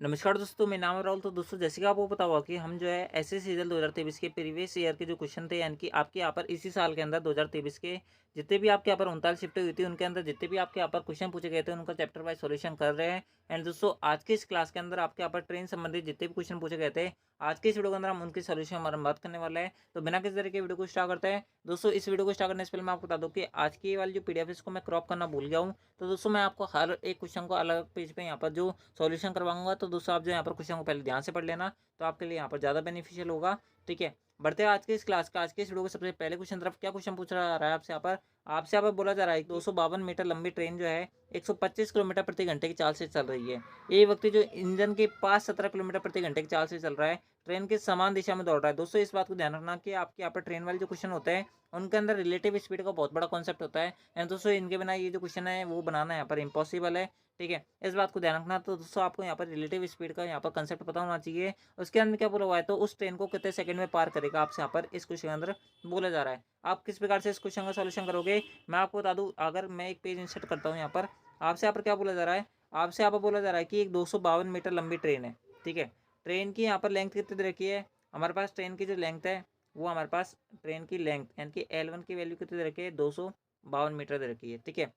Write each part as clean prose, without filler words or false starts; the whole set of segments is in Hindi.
नमस्कार दोस्तों, मेरा नाम है राहुल। तो दोस्तों, जैसे कि आपको पता होगा कि हम जो है ऐसे सीजन 2023 के प्रीवियस ईयर के जो क्वेश्चन थे, यानी कि आपके यहाँ पर इसी साल के अंदर 2023 के जितने भी आपके यहाँ पर 39 शिफ्ट हुई थी, उनके अंदर जितने भी आपके यहाँ पर क्वेश्चन पूछे गए थे, उनका चैप्टर वाइज सॉल्यूशन कर रहे हैं। एंड दोस्तों, आज के इस क्लास के अंदर आपके यहाँ पर ट्रेन संबंधित जितने भी क्वेश्चन पूछे गए थे, आज के इस वीडियो के अंदर हम उनके सॉल्यूशन हमारे बात करने वाले हैं। तो बिना किसी तरीके वीडियो को स्टार्ट करते हैं। दोस्तों, इस वीडियो को स्टार्ट करने से पहले मैं आपको बता दूं कि आज की वाली जो पीडीएफ है, इसको मैं क्रॉप करना भूल गया हूँ। तो दोस्तों, मैं आपको हर एक क्वेश्चन को अलग पेज पे यहाँ पर जो सॉल्यूशन करवाऊंगा। तो दोस्तों, आप जो यहाँ पर क्वेश्चन को पहले ध्यान से पढ़ लेना, तो आपके लिए यहाँ पर ज़्यादा बेनिफिशियल होगा। ठीक है, बढ़ते हैं आज के इस क्लास का। आज के इस वीडियो को सबसे पहले क्वेश्चन तरफ क्या क्वेश्चन पूछ रहा है आपसे यहाँ पर बोला जा रहा है कि 252 मीटर लंबी ट्रेन जो है 125 किलोमीटर प्रति घंटे की चाल से चल रही है। ये व्यक्ति जो इंजन के पास 17 किलोमीटर प्रति घंटे की चाल से चल रहा है, ट्रेन के समान दिशा में दौड़ रहा है। दोस्तों, इस बात को ध्यान रखना कि आपके यहाँ पर ट्रेन वाले जो क्वेश्चन होते हैं, उनके अंदर रिलेटिव स्पीड का बहुत बड़ा कॉन्सेप्ट होता है। एंड दोस्तों, इनके बिना ये जो क्वेश्चन है वो बनाना यहाँ पर इम्पॉसिबल है। ठीक है, इस बात को ध्यान रखना। तो दोस्तों, आपको यहाँ पर रिलेटिव स्पीड का यहाँ पर कंसेप्ट पता होना चाहिए। उसके अंदर क्या बोला हुआ है, तो उस ट्रेन को कितने सेकंड में पार करेगा, आपसे यहाँ पर इस क्वेश्चन के अंदर बोला जा रहा है। आप किस प्रकार से इस क्वेश्चन का सॉल्यूशन करोगे, मैं आपको बता दूं। अगर मैं एक पेज इंसर्ट करता हूँ यहाँ पर, आपसे यहाँ पर क्या बोला जा रहा है, आपसे यहाँ पर बोला जा रहा है कि एक 252 मीटर लंबी ट्रेन है। ठीक है, ट्रेन की यहाँ पर लेंथ कितनी दे रखी है हमारे पास, ट्रेन की जो लेंथ है वो हमारे पास, ट्रेन की लेंथ यानी कि L1 की वैल्यू कितनी दे रखी है, 252 मीटर दे रखी है। ठीक है,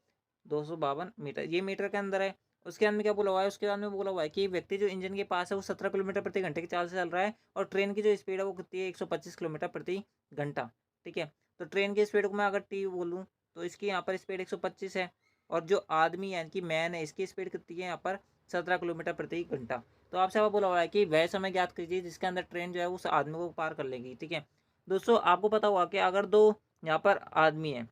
252 मीटर, ये मीटर के अंदर है। उसके अंदर क्या बोला हुआ है, उसके बाद में बोला हुआ है कि व्यक्ति जो इंजन के पास है वो 17 किलोमीटर प्रति घंटे की चाल से चल रहा है, और ट्रेन की जो स्पीड है वो कितनी है, 125 किलोमीटर प्रति घंटा। ठीक है, तो ट्रेन की स्पीड को मैं अगर टी बोलूँ, तो इसकी यहाँ पर स्पीड 125 है, और जो आदमी यानी कि मैन है, इसकी स्पीड कितनी है यहाँ पर, 17 किलोमीटर प्रति घंटा। तो आपसे यहाँ बोला हुआ है कि वह समय ज्ञात कीजिए जिसके अंदर ट्रेन जो है उस आदमी को पार कर लेगी। ठीक है, दोस्तों, आपको पता होगा कि अगर दो यहाँ पर आदमी है,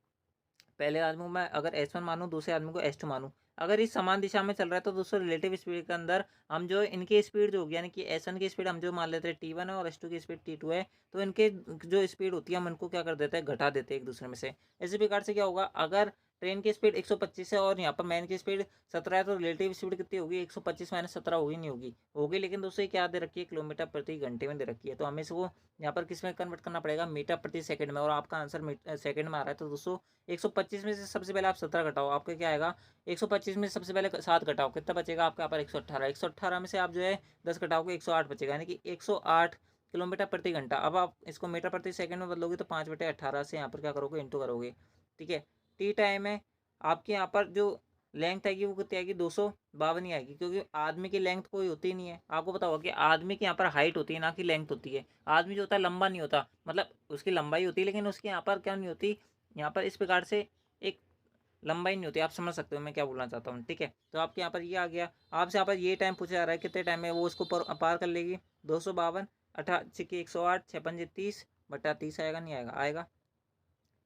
पहले आदमी को मैं अगर S1 मानूँ, दूसरे आदमी को S2 मानूँ, अगर इस समान दिशा में चल रहा है, तो दोस्तों रिलेटिव स्पीड के अंदर हम जो इनकी स्पीड जो होगी, यानी कि S1 की स्पीड हम जो मान लेते हैं T1 है, और S2 की स्पीड T2 है, तो इनके जो स्पीड होती है हम इनको क्या कर देते हैं, घटा देते हैं एक दूसरे में से। इसी प्रकार से क्या होगा, अगर ट्रेन की स्पीड 125 है और यहाँ पर मैन की स्पीड 17 है, तो रिलेटिव स्पीड कितनी होगी, 125 माइनस 17 होगी, नहीं होगी, होगी। लेकिन दोस्तों, ये क्या दे रखी है, किलोमीटर प्रति घंटे में दे रखी है। तो हमें इसको यहाँ पर किस में कन्वर्ट करना पड़ेगा, मीटर प्रति सेकंड में, और आपका आंसर सेकंड में आ रहा है। तो दोस्तों, 125 में से सबसे पहले आप 17 घटाओ, आपका क्या आएगा, 125 में से सबसे पहले 7 घटाओ, कितना बचेगा आपके यहाँ पर, 118। 118 में से आप जो है 10 घटाओगे, 108 बचेगा, यानी कि 108 किलोमीटर प्रति घंटा। अब आप इसको मीटर प्रति सेकंड में बदलोगे, तो 5/18 से यहाँ पर क्या करोगे, इंटू करोगे। ठीक है, टी टाइम है, आपके यहाँ पर जो लेंथ आएगी वो कितनी आएगी, 252 ही आएगी, क्योंकि आदमी की लेंथ कोई होती नहीं है। आपको पता होगा कि आदमी की यहाँ पर हाइट होती है, ना कि लेंथ होती है। आदमी जो होता है लंबा नहीं होता, मतलब उसकी लंबाई होती है, लेकिन उसकी यहाँ पर क्या नहीं होती, यहाँ पर इस प्रकार से एक लंबाई नहीं होती। आप समझ सकते हो मैं क्या बोलना चाहता हूँ। ठीक है, तो आपके यहाँ पर ये आ गया। आपसे यहाँ पर ये टाइम पूछा जा रहा है, कितने टाइम में वो उसको पार कर लेगी, 252, 108, 6×5 = 30 बटा 30 आएगा, नहीं आएगा, आएगा।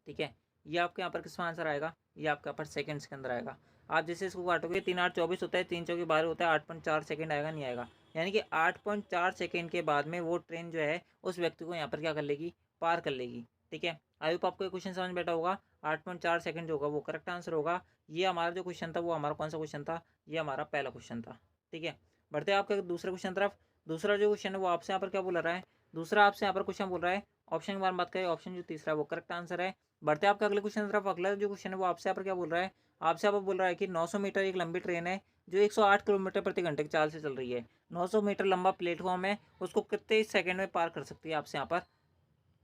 ठीक है, ये आपके यहाँ पर किसका आंसर आएगा, ये आपके यहाँ पर सेकंड्स के अंदर आएगा। आप जैसे इसको काटोगे, 3×8 = 24 होता है, 3×4 = 12 होता है, 8.4 सेकंड आएगा, नहीं आएगा। यानी कि 8.4 सेकंड के बाद में वो ट्रेन जो है उस व्यक्ति को यहाँ पर क्या कर लेगी, पार कर लेगी। ठीक है, आई होप आपको ये क्वेश्चन समझ में बैठा होगा। 8.4 सेकंड जो होगा वो करेक्ट आंसर होगा। ये हमारा जो क्वेश्चन था वो हमारा कौन सा क्वेश्चन था, ये हमारा पहला क्वेश्चन था। ठीक है, बढ़ते हैं आपके दूसरे क्वेश्चन तरफ। दूसरा जो क्वेश्चन है वो आपसे यहाँ पर क्या बोल रहा है, दूसरा आपसे यहाँ पर क्वेश्चन बोल रहा है, ऑप्शन के बारे में बात करें, ऑप्शन जो तीसरा है वो करेक्ट आंसर है। बढ़ते हैं आपके अगले क्वेश्चन तरफ। अगला जो क्वेश्चन है वो आपसे यहाँ पर क्या बोल रहा है, आपसे यहाँ पर बोल रहा है कि 900 मीटर एक लंबी ट्रेन है जो 108 किलोमीटर प्रति घंटे की चाल से चल रही है। 900 मीटर लंबा प्लेटफॉर्म है, उसको कितने सेकंड में पार कर सकती है, आपसे यहाँ पर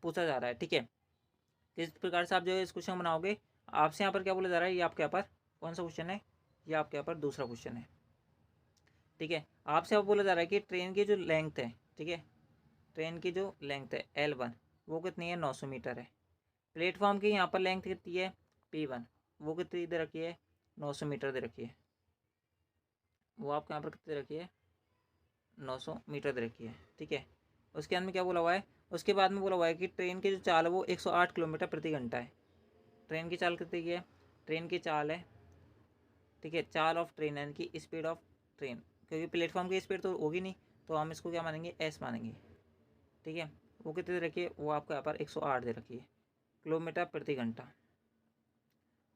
पूछा जा रहा है। ठीक है, किस प्रकार से आप जो है इस क्वेश्चन बनाओगे, आपसे यहाँ पर क्या बोला जा रहा है, ये आपके यहाँ पर कौन सा क्वेश्चन है, ये आपके यहाँ पर दूसरा क्वेश्चन है। ठीक है, आपसे यहाँ बोला जा रहा है कि ट्रेन की जो लेंथ है, ठीक है, ट्रेन की जो लेंथ है L1 वो कितनी है, 900 मीटर है। प्लेटफॉर्म की यहाँ पर लेंथ कितनी है, P1, वो कितनी दे रखी है, 900 मीटर दे रखी है। वो आपके यहाँ पर कितनी दे रखी है, 900 मीटर दे रखी है। ठीक है, उसके अंदर में क्या बोला हुआ है, उसके बाद में बोला हुआ है कि ट्रेन की जो चाल है वो 108 किलोमीटर प्रति घंटा है। ट्रेन की चाल कितनी की है, ट्रेन की चाल है, ठीक है, चाल ऑफ ट्रेन यानी कि स्पीड ऑफ ट्रेन, क्योंकि प्लेटफॉर्म की स्पीड तो होगी नहीं, तो हम इसको क्या मानेंगे, एस मानेंगे। ठीक है, वो कितनी दे रखी है, वो आपको यहाँ पर 108 दे रखी है किलोमीटर प्रति घंटा।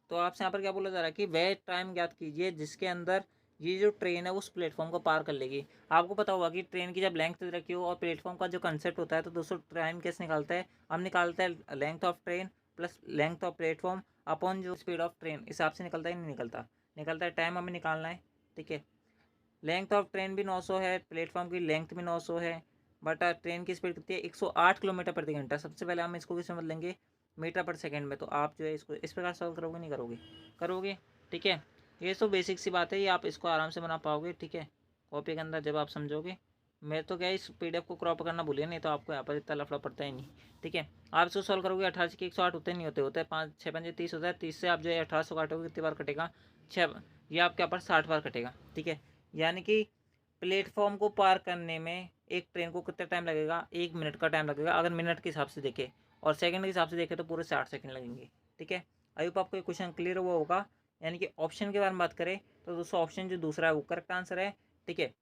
तो आपसे यहाँ पर क्या बोला जा रहा है कि वह टाइम ज्ञात कीजिए जिसके अंदर ये जो ट्रेन है उस प्लेटफॉर्म को पार कर लेगी। आपको पता होगा कि ट्रेन की जब लेंथ दे रखी हो और प्लेटफॉर्म का जो कंसेप्ट होता है, तो दोस्तों टाइम कैसे निकालता है, हम निकालते हैं length of train plus length of platform upon जो स्पीड ऑफ ट्रेन, हिसाब से निकलता है, नहीं निकलता, निकलता है, टाइम हमें निकालना है। ठीक है, लेंथ ऑफ ट्रेन भी 900 है, प्लेटफॉर्म की लेंथ भी 900 है, बट ट्रेन की स्पीड कितनी है 108 किलोमीटर प्रति घंटा। सबसे पहले हम इसको किस में बदलेंगे, मीटर पर सेकंड में। तो आप जो है इसको इस प्रकार सॉल्व करोगे, नहीं करोगे, करोगे, ठीक है। ये तो बेसिक सी बात है, ये आप इसको आराम से बना पाओगे, ठीक है, कॉपी के अंदर जब आप समझोगे। मैं तो क्या इस PDF को क्रॉप करना भूलिए, नहीं तो आपको यहाँ पर इतना लफड़ा पड़ता ही नहीं, ठीक है। आप इसको सॉल्व करोगे, 18 के 108 होते नहीं होते, होते हैं 5 6 5 30 होता है। 30 से आप जो है 1800 काटोगे, कितनी बार कटेगा, 6, ये आपके यहाँ पर 60 बार कटेगा, ठीक है। यानी कि प्लेटफॉर्म को पार करने में एक ट्रेन को कितना टाइम लगेगा, 1 मिनट का टाइम लगेगा अगर मिनट के हिसाब से देखें, और सेकंड के हिसाब से देखें तो पूरे 60 सेकंड लगेंगे, ठीक है। आई होप आपको ये क्वेश्चन क्लियर हुआ होगा। यानी कि ऑप्शन के बारे में बात करें तो दोस्तों ऑप्शन जो दूसरा है वो करेक्ट आंसर है, ठीक है।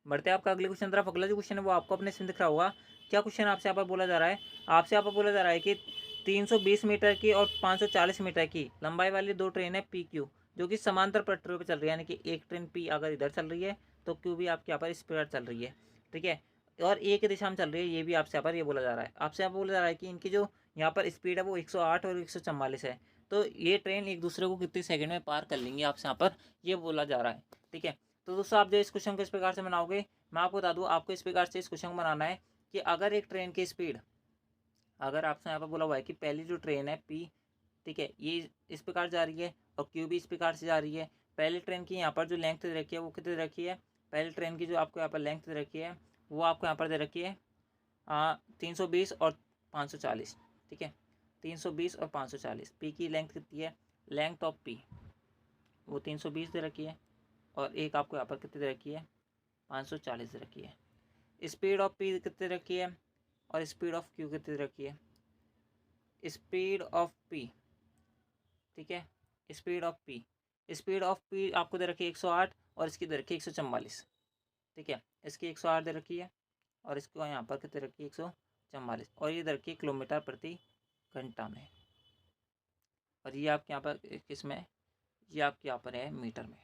बढ़ते हैं आपका अगले क्वेश्चन तरफ। अगला जो क्वेश्चन है वो आपको अपने इसमें दिख रहा होगा। क्या क्वेश्चन आपसे यहाँ पर बोला जा रहा है, आपसे यहाँ पर बोला जा रहा है कि 320 मीटर की और 540 मीटर की लंबाई वाली दो ट्रेन है PQ, जो कि समांतर पटरियों पर चल रही है। यानी कि एक ट्रेन P अगर इधर चल रही है तो Q भी आपके यहाँ पर इस प्रकार चल रही है, ठीक है, और एक ही दिशा में चल रही है, ये भी आपसे यहाँ पर ये बोला जा रहा है। आपसे यहाँ पर बोला जा रहा है कि इनकी जो यहाँ पर स्पीड है वो 108 और 144 है। तो ये ट्रेन एक दूसरे को कितने सेकंड में पार कर लेंगी, आपसे यहाँ पर ये बोला जा रहा है, ठीक है। तो दोस्तों आप जो इस क्वेश्चन को इस प्रकार से बनाओगे, मैं आपको बता दूं आपको इस प्रकार से इस क्वेश्चन को बनाना है कि अगर एक ट्रेन की स्पीड, अगर आपसे यहाँ पर बोला हुआ है कि पहली जो ट्रेन है P, ठीक है, ये इस प्रकार जा रही है और Q भी इस प्रकार से जा रही है। पहली ट्रेन की यहाँ पर जो लेंथ दे रखी है वो कितनी दे रखी है, पहली ट्रेन की जो आपको यहाँ पर लेंथ दे रखी है वो आपको यहाँ पर दे रखी है 320 और 540, ठीक है, 320 और 540। P की लेंथ कितनी है, लेंथ ऑफ P वो 320 दे रखी है, और एक आपको यहाँ पर कितनी दे रखी है 540 दे रखी है। स्पीड ऑफ P कितनी रखी है और स्पीड ऑफ Q कितनी रखी है, स्पीड ऑफ P, ठीक है, speed of P, speed of P आपको दे रखी है 108 और इसकी दे रखी है 144, ठीक है, इसकी 108 दे रखी है और इसको यहाँ पर कितनी रखी है 144, और ये दे रखी है किलोमीटर प्रति घंटा में, और ये आपके यहाँ पर किस में, ये आपके यहाँ पर है मीटर में।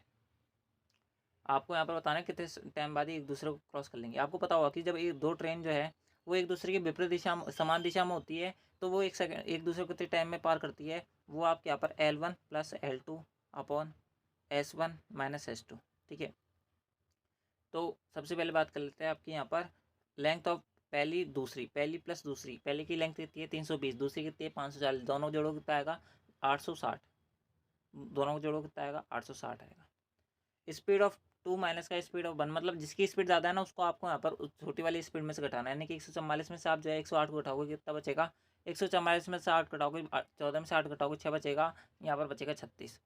आपको यहाँ पर बताना है कितने टाइम बाद ही एक दूसरे को क्रॉस कर लेंगे। आपको पता होगा कि जब एक दो ट्रेन जो है वो एक दूसरे की विपरीत दिशा समान दिशा में होती है तो वो एक सेकंड एक दूसरे को कितने टाइम में पार करती है, वो आपके यहाँ पर L1 + L2 upon S1 - S2, ठीक है। तो सबसे पहले बात कर लेते हैं आपकी यहाँ पर लेंथ ऑफ पहली दूसरी, पहली प्लस दूसरी, पहले की लेंथ कितनी है 320, दूसरी कितनी है 540, दोनों जोड़ो कितना आएगा 860, दोनों को जोड़ो कितना आएगा 860 आएगा। स्पीड ऑफ 2 माइनस का स्पीड ऑफ 1, मतलब जिसकी स्पीड ज़्यादा है ना उसको आपको यहाँ पर छोटी वाली स्पीड में से घटाना है। यानी कि 144 में से आप जो है 108 को घटाओगे कितना बचेगा, 144 में से 8 घटाओगे 14 में से 8 घटाओगे 6 बचेगा, यहाँ पर बचेगा 36,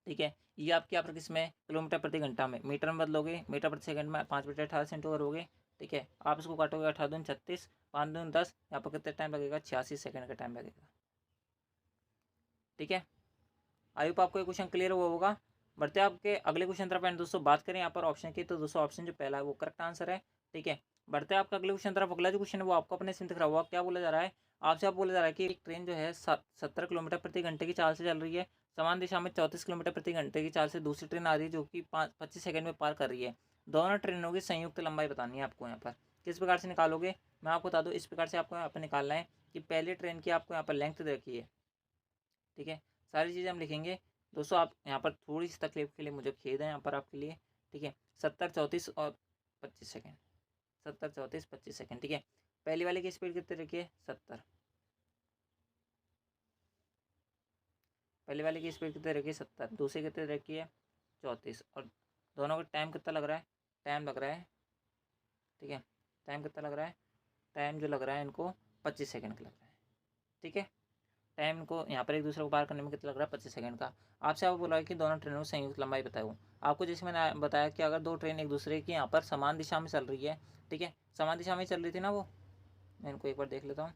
ठीक है। ये आपके यहाँ पर किस में किलोमीटर प्रति घंटा में, मीटर में बदलोगे मीटर प्रति सेकंड में 5/18 से इंटू करोगे, ठीक है। आप इसको काटोगे 18 दूनी 36, 5 दूनी 10, यहाँ पर कितना टाइम लगेगा 86 सेकंड का टाइम लगेगा, ठीक है। आई होप आपको ये क्वेश्चन क्लियर हुआ होगा। बढ़ते हैं आपके अगले क्वेश्चन तरफ। एंड दोस्तों बात करें यहाँ पर ऑप्शन की, तो दोस्तों ऑप्शन जो पहला है वो करेक्ट आंसर है, ठीक है। बढ़ते हैं आपका अगले क्वेश्चन तरफ। अगला जो क्वेश्चन है वो आपको अपने इसमें दिख रहा होगा। क्या बोला जा रहा है, आपसे आप बोला जा रहा है कि एक ट्रेन जो है 70 किलोमीटर प्रति घंटे की चाल से चल रही है, समान दिशा में 34 किलोमीटर प्रति घंटे की चाल से दूसरी ट्रेन आ रही है जो कि 25 सेकंड में पार कर रही है। दोनों ट्रेनों की संयुक्त लंबाई बतानी है आपको। यहाँ पर किस प्रकार से निकालोगे, मैं आपको बता दूँ, इस प्रकार से आपको यहाँ पर निकालना है कि पहली ट्रेन की आपको यहाँ पर लेंथ दे रखी है, ठीक है। सारी चीज़ें हम लिखेंगे दोस्तों। आप यहाँ पर थोड़ी सी तकलीफ के लिए मुझे खेद है यहाँ पर आपके लिए, ठीक है। 70 34 और 25 सेकेंड, 70 34 25 सेकेंड, ठीक है। पहली वाले की स्पीड कितनी रखी है 70, पहली वाले की स्पीड कितनी रखी है 70, दूसरी कितनी रखी है 34, और दोनों का टाइम कितना लग रहा है, टाइम लग रहा है, ठीक है, टाइम कितना लग रहा है, टाइम जो लग रहा है इनको 25 सेकेंड का लग रहा है, ठीक है। टाइम को यहाँ पर एक दूसरे को पार करने में कितना लग रहा है 25 सेकंड का। आपसे आपको बोला है कि दोनों ट्रेनों की संयुक्त लंबाई बताओ। आपको जैसे मैंने बताया कि अगर दो ट्रेन एक दूसरे की यहाँ पर समान दिशा में चल रही है, ठीक है, समान दिशा में चल रही थी ना वो, मैं इनको एक बार देख लेता हूँ।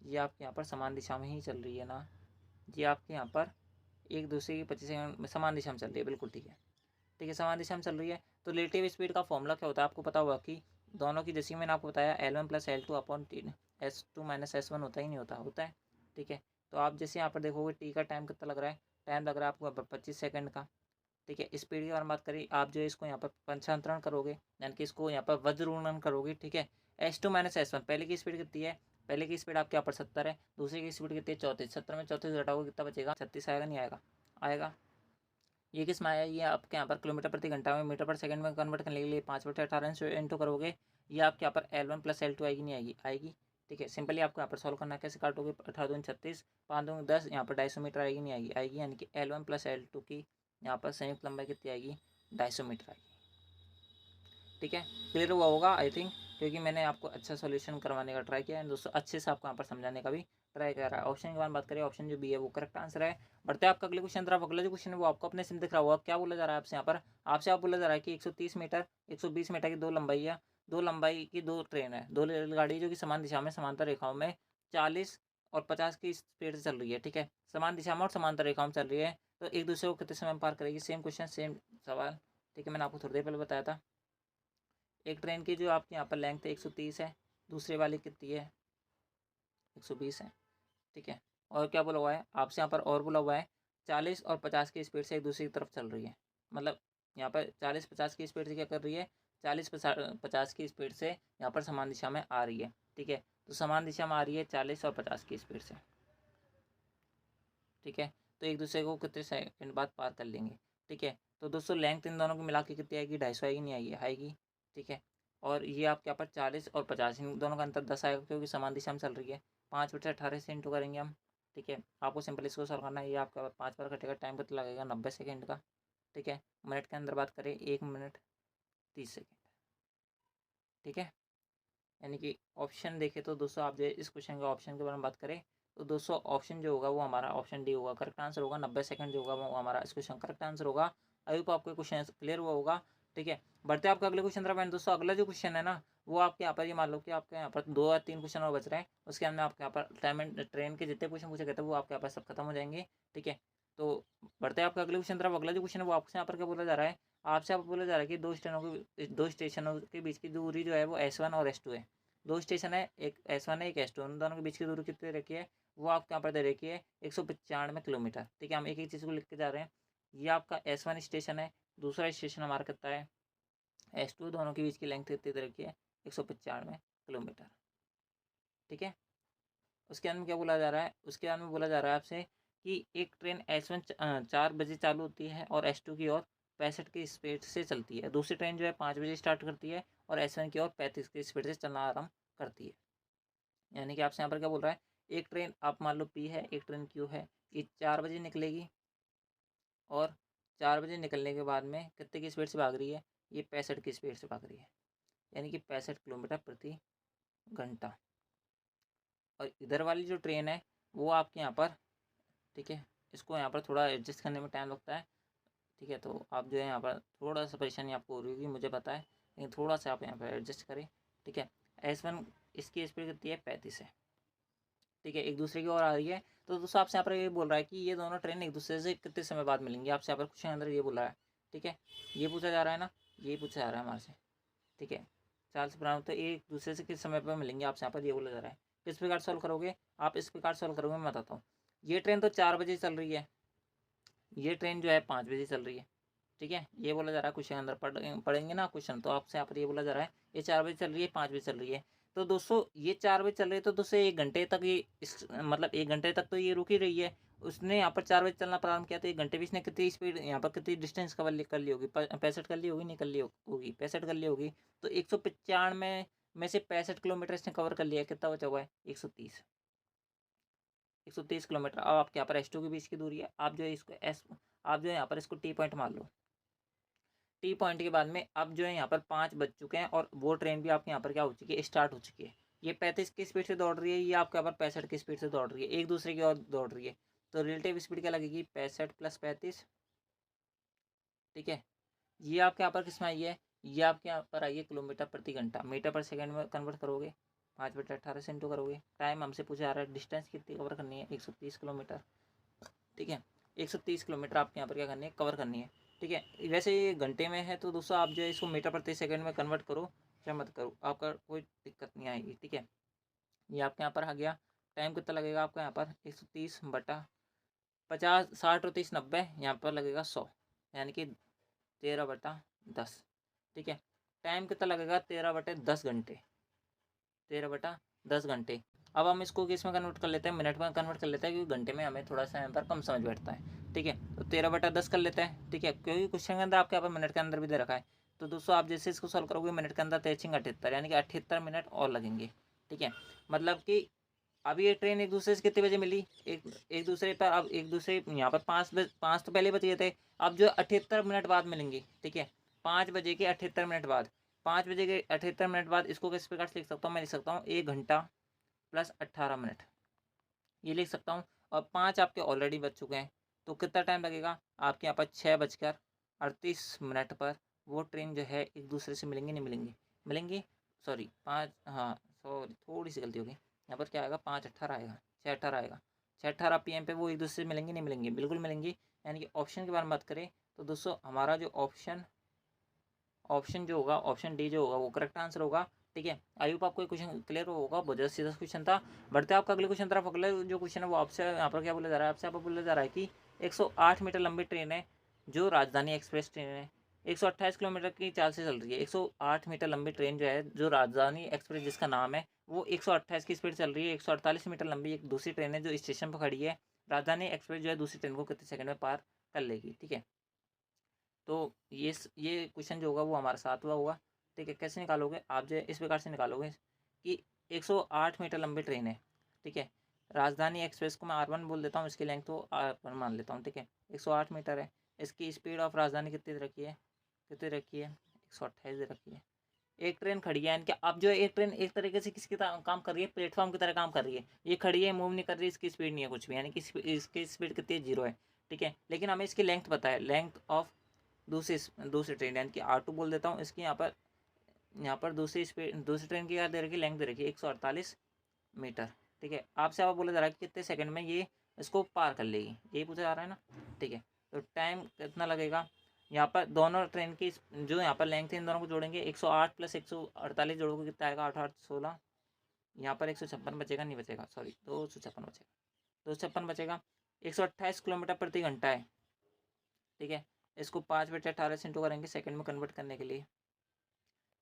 ये आपके यहाँ पर समान दिशा में ही चल रही है ना, ये आपके यहाँ पर एक दूसरे की 25 सेकंड में समान दिशा में चल रही है, बिल्कुल ठीक है, ठीक है, समान दिशा में चल रही है। तो रिलेटिव स्पीड का फॉर्मूला क्या होता है आपको पता होगा कि दोनों की, जैसे मैंने आपको बताया L1 + L2 upon S2 - S1 होता ही नहीं होता, होता है, ठीक है। तो आप जैसे यहाँ पर देखोगे टी का टाइम कितना लग रहा है, टाइम लग रहा है आपको 25 सेकंड का, ठीक है। स्पीड की बारे में बात करें, आप जो है इसको यहाँ पर पंचांतरण करोगे, यानी कि इसको यहाँ पर वज्रगुणन करोगे, ठीक है। S2 - S1, पहले की स्पीड कितनी है, पहले की स्पीड आपके यहाँ पर 70 है, दूसरी की स्पीड कितनी है 34, 70 में 34 घटाओगे कितना बचेगा 36 आएगा, नहीं आएगा, आएगा, ये किस में आया, ये आपके यहाँ पर किलोमीटर प्रति घंटा में मीटर पर सेकंड में कन्वर्ट करने के लिए 5/18 इंटू करोगे, ये आपके यहाँ पर L1 + L2 आएगी, नहीं आएगी, आएगी। ठीक है, सिंपली आपको यहाँ पर सॉल्व करना है, कैसे काटोगे, 18×2 = 36, 5×2 = 10, यहाँ पर 250 मीटर आएगी, नहीं आएगी, आएगी। यानी कि L1 + L2 की यहाँ पर संयुक्त लंबाई कितनी आएगी, 250 मीटर आएगी। ठीक है, क्लियर हुआ होगा आई थिंक, क्योंकि मैंने आपको अच्छा सॉल्यूशन करवाने का ट्राई किया है दोस्तों, अच्छे से आपको यहाँ पर समझाने का भी ट्राई कर रहा है। ऑप्शन के बारे में बात करें, ऑप्शन जो बी है वो करेक्ट आंसर है। बढ़ते हैं आपका अगले क्वेश्चन तरफ। अगला जो क्वेश्चन है वो आपको अपने सिम दिख रहा होगा, क्या बोला जा रहा है आपसे यहाँ पर, आपसे आप बोला जा रहा है कि 130 मीटर 120 मीटर की दो लंबाई है, दो लंबाई की दो ट्रेन है, दो रेलगाड़ी जो कि समान दिशा में समांतर रेखाओं में 40 और 50 की स्पीड से चल रही है। ठीक है, समान दिशा में और समांतर रेखाओं में चल रही है, तो एक दूसरे को कितने समय में पार करेगी। सेम क्वेश्चन सेम सवाल। ठीक है, मैंने आपको थोड़ी देर पहले बताया था। एक ट्रेन की जो आपके यहाँ पर लेंथ है 130 है, दूसरे वाली कितनी है, 120 है। ठीक है, और क्या बोला हुआ है आपसे यहाँ पर, और बोला हुआ है 40 और 50 की स्पीड से एक दूसरे की तरफ चल रही है। मतलब यहाँ पर 40-50 की स्पीड से क्या कर रही है, 40-50 की स्पीड से यहाँ पर समान दिशा में आ रही है। ठीक है, तो समान दिशा में आ रही है 40 और 50 की स्पीड से। ठीक है, तो एक दूसरे को कितने सेकंड बाद पार कर लेंगे। ठीक है, तो दोस्तों लेंथ इन दोनों को मिला के कितनी आएगी, 250 आएगी, नहीं आएगी, आएगी। ठीक है, और ये आपके यहाँ पर 40 और 50 इन दोनों का अंतर 10 आएगा, क्योंकि समान दिशा में चल रही है। 5/18 से इंटू करेंगे हम। ठीक है, आपको सिंपल इसको सॉल्व करना है, ये आपका 5 बार कटेगा, टाइम कितना लगेगा, 90 सेकेंड का। ठीक है, मिनट के अंदर बात करें, 1 मिनट 30 सेकेंड। ठीक है, यानी कि ऑप्शन देखें तो दोस्तों, आप जो इस क्वेश्चन के ऑप्शन के बारे में बात करें तो दोस्तों, ऑप्शन जो होगा वो हमारा ऑप्शन डी होगा, करेक्ट आंसर होगा। 90 सेकंड जो होगा वो हमारा इस क्वेश्चन करेक्ट आंसर होगा। आई होप आपको क्वेश्चन क्लियर हुआ होगा। ठीक है, बढ़ते हैं आपका अगले क्वेश्चन तरफ। दोस्तों अगला जो क्वेश्चन है ना, वो आपके यहाँ पर, ये मान लो कि आपके यहाँ पर 2 या 3 क्वेश्चन और बच रहे हैं, उसके अंदर आपके यहाँ पर टाइम एंड ट्रेन के जितने क्वेश्चन पूछे गए थे वो आपके यहाँ पर सब खत्म हो जाएंगे। ठीक है, तो बढ़ते हैं आपका अगले क्वेश्चन तरफ। अगला जो क्वेश्चन है वो आपसे यहाँ पर क्या बोला जा रहा है, आपसे आप बोला जा रहा है कि दो स्टेशनों के बीच की दूरी जो है वो S1 और S2 है। दो स्टेशन है, एक S1 है, एक S2, उन दोनों के बीच की दूरी कितनी रखी है, वो आपके यहाँ पर दे रखी है 195 किलोमीटर। ठीक है, हम एक एक चीज़ को लिख के जा रहे हैं। ये आपका S1 स्टेशन है, दूसरा स्टेशन हमारा कितना है S2, दोनों के बीच की लेंथ कितनी दे रखी है, 195 किलोमीटर। ठीक है, उसके अंदर क्या बोला जा रहा है, उसके अंदर बोला जा रहा है आपसे कि एक ट्रेन S1 4 बजे चालू होती है और S2 की ओर 65 की स्पीड से चलती है। दूसरी ट्रेन जो है 5 बजे स्टार्ट करती है और S1 की ओर 35 की स्पीड से चलना आरम्भ करती है। यानी कि आपसे यहाँ पर क्या बोल रहा है, एक ट्रेन आप मान लो P है, एक ट्रेन Q है, ये 4 बजे निकलेगी और 4 बजे निकलने के बाद में कितने की स्पीड से भाग रही है, ये 65 की स्पीड से भाग रही है, यानी कि 65 किलोमीटर प्रति घंटा। और इधर वाली जो ट्रेन है वो आपके यहाँ पर, ठीक है, इसको यहाँ पर थोड़ा एडजस्ट करने में टाइम लगता है। ठीक है, तो आप जो है यहाँ पर थोड़ा सा परेशानी आपको हो रही होगी, मुझे पता है, लेकिन थोड़ा सा आप यहाँ पर एडजस्ट करें। ठीक है, S1 इसकी स्पीड कितनी है, 35 है। ठीक है, एक दूसरे की ओर आ रही है, तो दोस्तों आपसे यहाँ पर ये बोल रहा है कि ये दोनों ट्रेन एक दूसरे से कितने समय बाद मिलेंगी, आपसे यहाँ पर क्वेश्चन अंदर ये बोल रहा है। ठीक है, ये पूछा जा रहा है ना, ये पूछा जा रहा है हमारे से। ठीक है, 4 से प्रारंभ, तो एक दूसरे से किस समय पर मिलेंगे, आपसे यहाँ पर ये बोला जा रहा है। किस प्रकार सॉल्व करोगे आप, इस प्रकार सॉल्व करोगे मैं बताता हूँ। ये ट्रेन तो 4 बजे चल रही है, ये ट्रेन जो है 5 बजे चल रही है। ठीक है, ये बोला जा रहा है क्वेश्चन अंदर पढ़ेंगे ना क्वेश्चन, तो आपसे यहाँ पर ये बोला जा रहा है ये 4 बजे चल रही है, 5 बजे चल रही है। तो दोस्तों ये 4 बजे चल रही है, तो दोस्तों 1 घंटे तक ये मतलब 1 घंटे तक तो ये रुकी रही है। उसने यहाँ पर 4 बजे चलना प्रारंभ किया, तो 1 घंटे भी इसने कितनी स्पीड यहाँ पर कितनी डिस्टेंस कवर कर ली होगी, 65 कर ली होगी, नहीं कर ली होगी, 65 कर ली होगी। तो 195 में से 65 किलोमीटर इसने कवर कर लिया, कितना बचा हुआ है, 130। 130 किलोमीटर। अब आपके यहाँ पर S2 के बीच की दूरी है, आप जो है इसको आप जो है यहाँ पर इसको T पॉइंट मान लो। T पॉइंट के बाद में अब जो है यहाँ पर 5 बज चुके हैं और वो ट्रेन भी आपके यहाँ पर क्या हो चुकी है, स्टार्ट हो चुकी है। ये 35 की स्पीड से दौड़ रही है, ये आपके यहाँ पर 65 की स्पीड से दौड़ रही है, एक दूसरे की ओर दौड़ रही है। तो रिलेटिव स्पीड क्या लगेगी, 65 + 35। ठीक है, ये आपके यहाँ पर किस में आई है, ये आपके यहाँ पर आई है किलोमीटर प्रति घंटा, मीटर पर सेकंड में कन्वर्ट करोगे, 5/18 से इंटू करोगे। टाइम हमसे पूछा जा रहा है, डिस्टेंस कितनी कवर करनी है, 130 किलोमीटर। ठीक है, 130 किलोमीटर आपके यहाँ पर क्या करनी है, कवर करनी है। ठीक है, वैसे ये घंटे में है, तो दोस्तों आप जो है इसको मीटर प्रति सेकंड में कन्वर्ट करो या मत करो, आपका कोई दिक्कत नहीं आएगी। ठीक है, ये आपके यहाँ पर आ गया। टाइम कितना लगेगा आपका यहाँ पर, 130/50, 60 और 30 90, यहाँ पर लगेगा 100, यानी कि 13/10। ठीक है, टाइम कितना लगेगा, 13/10 घंटे, 13/10 घंटे। अब हम इसको किस में कन्वर्ट कर लेते हैं, मिनट में कन्वर्ट कर लेते हैं, क्योंकि घंटे में हमें थोड़ा सा यहाँ पर कम समझ बैठता है। ठीक है, तो 13/10 कर लेते हैं, ठीक है, क्योंकि क्वेश्चन के अंदर आपके यहाँ पर मिनट के अंदर भी दे रखा है। तो दोस्तों आप जैसे इसको सॉल्व करोगे मिनट के अंदर 73 यानी कि 78 मिनट और लगेंगे, ठीक है। मतलब कि अब ये ट्रेन एक दूसरे से कितने बजे मिली, एक एक दूसरे पर, अब एक दूसरे यहाँ पर 5 तो पहले बज गए थे, अब जो 78 मिनट बाद मिलेंगे, ठीक है। 5 बजे के 78 मिनट बाद, 5 बजे के 78 मिनट बाद इसको किस प्रकार से लिख सकता हूँ, मैं लिख सकता हूँ 1 घंटा प्लस 18 मिनट, ये लिख सकता हूँ। और 5 आपके ऑलरेडी बज चुके हैं, तो कितना टाइम लगेगा आपके यहाँ पर 6:38 पर वो ट्रेन जो है एक दूसरे से मिलेंगे, नहीं मिलेंगे, मिलेंगे, सॉरी 5, हाँ सॉरी थोड़ी सी गलती होगी, यहाँ पर क्या आएगा 5:18 आएगा, 6:18 आएगा, 6:18 PM पे वो एक दूसरे से मिलेंगे, नहीं मिलेंगे, बिल्कुल मिलेंगे। यानी कि ऑप्शन के बारे में बात करें तो दोस्तों हमारा जो ऑप्शन ऑप्शन जो होगा, ऑप्शन डी जो होगा वो करेक्ट आंसर होगा, ठीक है। आई होप आपको क्वेश्चन क्लियर होगा, बहुत ज़्यादा सीधा क्वेश्चन था। बढ़ते आपका अगले क्वेश्चन तरफ। अगले जो क्वेश्चन है वो आपसे यहाँ पर क्या बोला जा रहा है, आपसे यहाँ पर बोला जा रहा है कि 108 मीटर लंबी ट्रेन है जो राजधानी एक्सप्रेस ट्रेन है, 128 किलोमीटर की चाल से चल रही है। 108 मीटर लंबी ट्रेन जो है जो राजधानी एक्सप्रेस जिसका नाम है वो 128 की स्पीड चल रही है। 148 मीटर लंबी एक दूसरी ट्रेन है जो स्टेशन पर खड़ी है। राजधानी एक्सप्रेस जो है दूसरी ट्रेन को कितने सेकंड में पार कर लेगी, ठीक है। तो ये क्वेश्चन जो होगा वो हमारा 7वां होगा, ठीक है। कैसे निकालोगे आप, जो है इस प्रकार से निकालोगे कि 108 मीटर लंबी ट्रेन है, ठीक है। राजधानी एक्सप्रेस को मैं R1 बोल देता हूँ, इसकी लेंथ को R1 मान लेता हूँ, ठीक है। 108 मीटर है, इसकी स्पीड ऑफ राजधानी कितनी रखी है, 128 दे रखी है। एक ट्रेन खड़ी है, यानी कि अब जो है एक ट्रेन एक तरीके से किसकी काम कर रही है, प्लेटफॉर्म की तरह काम कर रही है। ये खड़ी है, मूव नहीं कर रही, इसकी स्पीड नहीं है कुछ भी, यानी कि इसकी स्पीड कितनी है, 0 है, ठीक है। लेकिन हमें इसकी लेंथ पता है, लेंथ ऑफ दूसरी ट्रेन, यानी कि R2 बोल देता हूँ। इसकी यहाँ पर दूसरी ट्रेन की क्या दे रखी, लेंथ दे रखी है 148 मीटर, ठीक है। आपसे आप बोला जा रहा है कि कितने सेकंड में ये इसको पार कर लेगी, यही पूछा जा रहा है ना, ठीक है। तो टाइम कितना लगेगा, यहाँ पर दोनों ट्रेन की जो यहाँ पर लेंथ है इन दोनों को जोड़ेंगे, 108 प्लस 148 जोड़ोगे कितना आएगा, 8 8 16, यहाँ पर 156 बचेगा, नहीं बचेगा, सॉरी 256 बचेगा, 256 बचेगा। 128 किलोमीटर प्रति घंटा है, ठीक है। इसको 5/18 से इंटू करेंगे सेकंड में कन्वर्ट करने के लिए,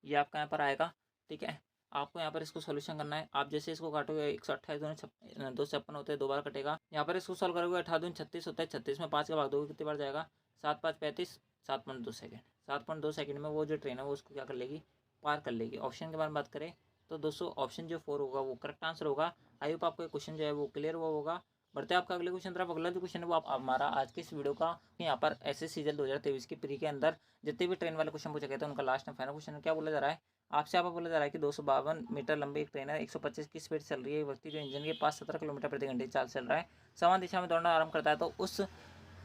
ये आपका यहाँ पर आएगा, ठीक है। आपको यहाँ पर इसको सॉल्यूशन करना है। आप जैसे इसको काटोगे 128 256 होते हैं, 2 बार कटेगा। यहाँ पर इसको सॉल्व करोगे 18 36 होता है, 36 में 5 का भाग दोगे कितनी बार जाएगा, 7 5 35, 7.2 सेकेंड, 7.2 सेकेंड में वो जो ट्रेन है वो उसको क्या कर लेगी, पार कर लेगी। ऑप्शन के बारे में बात करें तो दोस्तों ऑप्शन जो 4 होगा वो करेक्ट आंसर होगा। आई होप आपको क्वेश्चन जो है वो क्लियर हुआ होगा। बढ़ते हैं आपका अगले क्वेश्चन तरफ। अगला जो क्वेश्चन है वो हमारा आज के इस वीडियो का यहाँ पर एसएस सीजन 2023 की प्री के अंदर जितने भी ट्रेन वाले क्वेश्चन पूछे गए थे उनका लास्ट एंड फाइनल क्वेश्चन क्या बोला जा रहा है, आपसे यहाँ पर बोला जा रहा है कि 252 मीटर लंबी एक ट्रेन है, 125 की स्पीड चल रही है। व्यक्ति जो इंजन के पास 17 किलोमीटर प्रति घंटे की चाल चल रहा है, समान दिशा में दौड़ना आरंभ करता है तो उस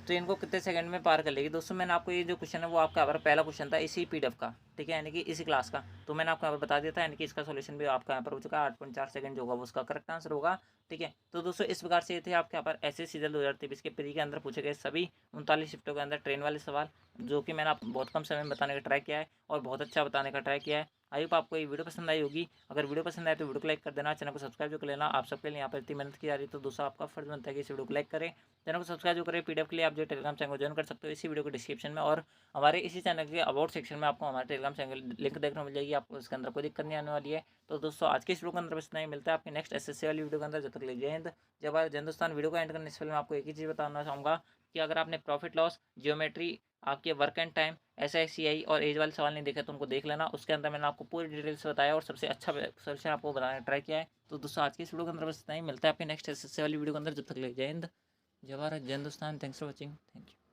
ट्रेन को कितने सेकंड में पार कर लेगी। दोस्तों मैंने आपको ये जो क्वेश्चन है वो आपका यहाँ पर पहला क्वेश्चन था इसी पीडीएफ का, ठीक है, यानी कि इसी क्लास का, तो मैंने आपको यहाँ पर बता दिया था, यानी कि इसका सॉल्यूशन भी आपका यहाँ पर हो चुका है। 8.4 सेकंड जो होगा वो उसका करेक्ट आंसर होगा, ठीक है। तो दोस्तों इस प्रकार से ये थे आपके यहाँ पर ऐसे सीजन 2023 के प्री के अंदर पूछे गए सभी 39 शिफ्टों के अंदर ट्रेन वाले सवाल, जो कि मैंने आपको बहुत कम समय में बताने का ट्राई किया है और बहुत अच्छा बताने का ट्राई किया है। आई होप आपको ये वीडियो पसंद आई होगी। अगर वीडियो पसंद आए तो वीडियो को लाइक कर देना, चैनल को सब्सक्राइब जो कर लेना। आप सबके लिए यहाँ पर इतनी मेहनत की जा रही है तो दोस्तों आपका फर्ज बनता है कि इस वीडियो को लाइक करें, चैनल को सब्सक्राइब जो करें। पीडीएफ के लिए आप जो टेलीग्राम चैनल को ज्वाइन कर सकते हो इसी वीडियो को डिस्क्रिप्शन में, और हमारे इसी चैनल के अबाउट सेक्शन में आपको हमारे टेलीग्राम चैनल लिंक देखने को मिल जाएगी, आपको उसके अंदर कोई दिक्कत नहीं आने वाली है। तो दोस्तों आज के इस वीडियो के अंदर बस इतना ही, मिलता है आपकी नेक्स्ट एसएससी वाली वीडियो के अंदर। जब तक ले जय हिंद, जय भारत, जय हिंदुस्तान। वीडियो को एंड करने से पहले मैं आपको एक ही चीज़ बताना चाहूँगा कि अगर आपने प्रॉफिट लॉस, जियोमेट्री, आपके वर्क एंड टाइम, SICI और एज वाले सवाल नहीं देखे तो उनको देख लेना। उसके अंदर मैंने आपको पूरी डिटेल से बताया और सबसे अच्छा सोल्यूशन आपको बताने का ट्राई किया है। तो दोस्तों आज की इस वीडियो के अंदर बस इतना ही, मिलता है आपकी नेक्स्ट एसएससी वाली वीडियो के अंदर। जब तक ले जय हिंद, जय भारत, जय Hindustan. Thanks for watching, thank you.